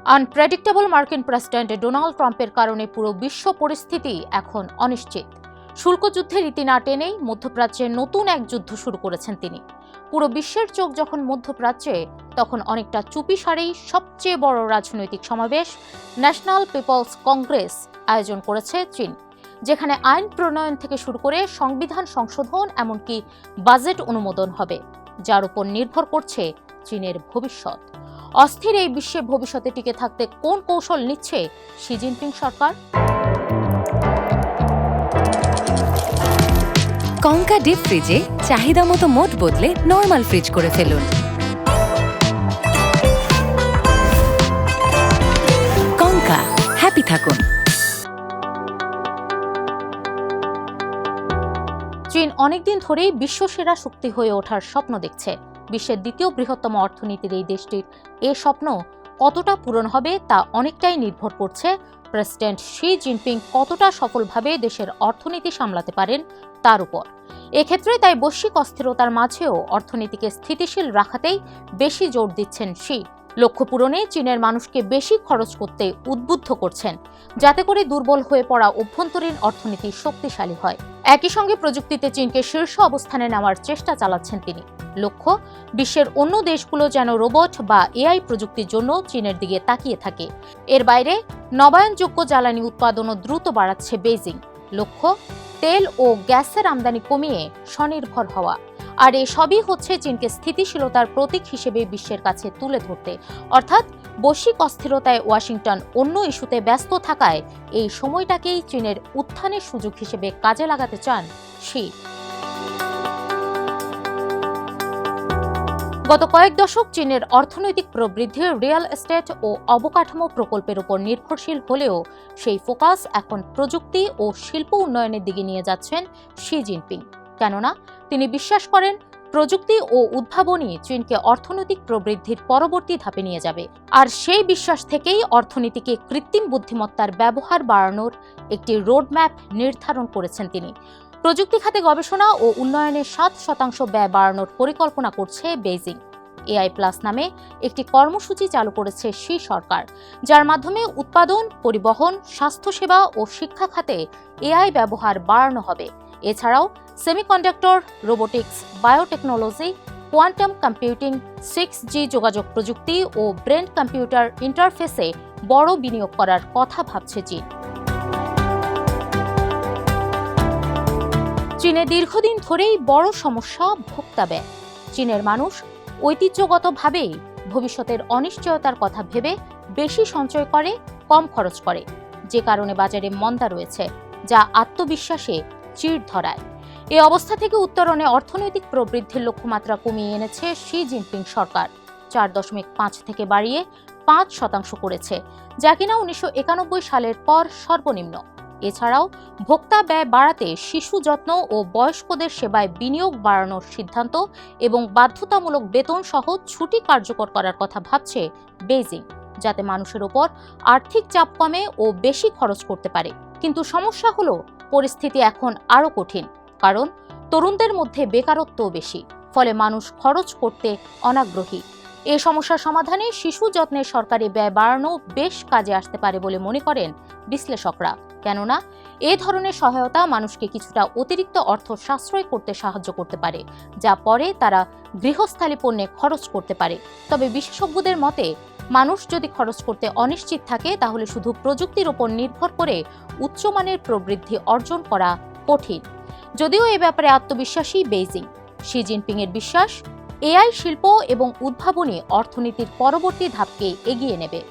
Unpredictable মার্কিন president Donald ট্রাম্পের কারণে পুরো বিশ্ব পরিস্থিতি এখন অনিশ্চিত। শুল্ক যুদ্ধের রীতি না টেনেই মধ্যপ্রাচ্যে নতুন এক যুদ্ধ শুরু করেছেন তিনি। পুরো বিশ্বের চোখ যখন মধ্যপ্রাচ্যে, তখন অনেকটা চুপিসারেই সবচেয়ে বড় রাজনৈতিক সমাবেশ ন্যাশনাল পিপলস কংগ্রেস আয়োজন করেছে চীন, যেখানে আইন প্রণয়ন থেকে শুরু করে সংবিধান সংশোধন এমনকি বাজেট অনুমোদন হবে, যার উপর নির্ভর করছে চীনের ভবিষ্যৎ। অস্থির এই বিশ্বের ভবিষ্যতে টিকে থাকতে কোন কৌশল নিচ্ছে শি জিনপিং সরকার? কঙ্কা ডিপ ফ্রিজে চাহিদা মতো মোড বদলে নরমাল ফ্রিজ করে ফেলুন। কঙ্কা, হ্যাপি থাকুন। চীন অনেকদিন ধরেই বিশ্বসেরা শক্তি হয়ে ওঠার স্বপ্ন দেখছে। বিশ্বের দ্বিতীয় বৃহত্তম অর্থনীতির এই দেশটির এ স্বপ্ন কতটা পূরণ হবে তা অনেকটাই নির্ভর করছে প্রেসিডেন্ট শি জিনপিং কতটা সফলভাবে দেশের অর্থনীতি সামলাতে পারেন তার উপর। এক্ষেত্রে তাই বৈশ্বিক অস্থিরতার মাঝেও অর্থনীতিকে স্থিতিশীল রাখাতেই বেশি জোর দিচ্ছেন শি। লক্ষ্য পূরণে চীনের মানুষকে বেশি খরচ করতে উদ্বুদ্ধ করছেন, যাতে করে দুর্বল হয়ে পড়া অভ্যন্তরীণ অর্থনীতি শক্তিশালী হয়। একই সঙ্গে প্রযুক্তিতে চীনকে শীর্ষ অবস্থানে নেওয়ার চেষ্টা চালাচ্ছেন তিনি। লক্ষ্য, বিশ্বের অন্য দেশগুলো যেন রোবট বা এআই প্রযুক্তির জন্য চীনের দিকে তাকিয়ে থাকে। এর বাইরে নবায়নযোগ্য জ্বালানি উৎপাদনও দ্রুত বাড়াচ্ছে বেইজিং। লক্ষ্য, তেল ও গ্যাসের আমদানি কমিয়ে স্বনির্ভর হওয়া। আর এসবই হচ্ছে চীনকে স্থিতিশীলতার প্রতীক হিসেবে বিশ্বের কাছে তুলে ধরতে। অর্থাৎ বৈশ্বিক অস্থিরতায় ওয়াশিংটন অন্য ইস্যুতে ব্যস্ত থাকায় এই সময়টাকেই চীনের উত্থানের সুযোগ হিসেবে কাজে লাগাতে চান শি। গত কয়েক দশক চীনের অর্থনৈতিক প্রবৃদ্ধি রিয়েল এস্টেট ও অবকাঠামো প্রকল্পের উপর নির্ভরশীল হলেও সেই ফোকাস এখন প্রযুক্তি ও শিল্প উন্নয়নের দিকে নিয়ে যাচ্ছেন শি জিনপিং। কেননা তিনি বিশ্বাস করেন প্রযুক্তি ও উদ্ভাবনী চীনকে অর্থনৈতিক প্রবৃদ্ধির পরবর্তী ধাপে নিয়ে যাবে। আর সেই বিশ্বাস থেকেই অর্থনীতিকে কৃত্রিম বুদ্ধিমত্তার ব্যবহার বাড়ানোর একটি রোডম্যাপ নির্ধারণ করেছেন তিনি। প্রযুক্তি খাতে গবেষণা ও উন্নয়নে 7% ব্যয় বাড়ানোর পরিকল্পনা করছে বেইজিং। এআই প্লাস নামে একটি কর্মসূচি চালু করেছে শি সরকার, যার মাধ্যমে উৎপাদন, পরিবহন, স্বাস্থ্যসেবা ও শিক্ষা খাতে এআই ব্যবহার বাড়ানো হবে। এছাড়াও semiconductor, robotics, biotechnology, quantum computing, 6G যোগাযোগ প্রযুক্তি ও ব্রেন কম্পিউটার ইন্টারফেসে বড় বিনিয়োগ করার কথা ভাবছে চীন। চীনে দীর্ঘদিন ধরেই বড় সমস্যা ভোক্তা ব্যয়। চীনের মানুষ ঐতিহ্যগতভাবেই ভবিষ্যতের অনিশ্চয়তার কথা ভেবে বেশি সঞ্চয় করে, কম খরচ করে, যে কারণে বাজারে মন্দা রয়েছে, যা আত্মবিশ্বাসে চিড় ধরায়। এই অবস্থা থেকে উত্তরণে অর্থনৈতিক প্রবৃদ্ধির লক্ষ্যমাত্রা কমিয়ে এনেছে শি জিনপিং সরকার। 4.5 থেকে বাড়িয়ে 5% করেছে, যা কিনা 1991 সালের পর সর্বনিম্ন। এছাড়াও ভোক্তা ব্যয় বাড়াতে শিশু যত্ন ও বয়স্কদের সেবায় বিনিয়োগ বাড়ানোর সিদ্ধান্ত এবং বাধ্যতামূলক বেতন সহ ছুটি কার্যকর করার কথা ভাবছে বেইজিং, যাতে মানুষের ওপর আর্থিক চাপ কমে ও বেশি খরচ করতে পারে। কিন্তু সমস্যা হলো পরিস্থিতি এখন আরও কঠিন, কারণ তরুণদের মধ্যে বেকারত্বও বেশি, ফলে মানুষ খরচ করতে অনাগ্রহী। এই সমস্যার সমাধানে শিশু যত্নের সরকারি ব্যয় বাড়ানো বেশ কাজে আসতে পারে বলে মনে করেন বিশ্লেষকরা। কেননা এ ধরনের সহায়তা মানুষকে কিছুটা অতিরিক্ত অর্থ সাশ্রয় করতে সাহায্য করতে পারে, যা পরে তারা গৃহস্থালী পণ্যে খরচ করতে পারে। তবে বিশেষজ্ঞদের মতে, মানুষ যদি খরচ করতে অনিশ্চিত থাকে, তাহলে শুধু প্রযুক্তির উপর নির্ভর করে উচ্চমানের প্রবৃদ্ধি অর্জন করা কঠিন। যদিও এ ব্যাপারে আত্মবিশ্বাসী বেইজিং। শি জিনপিং এর বিশ্বাস, এআই শিল্প এবং উদ্ভাবনী অর্থনীতির পরবর্তী ধাপকে এগিয়ে নেবে।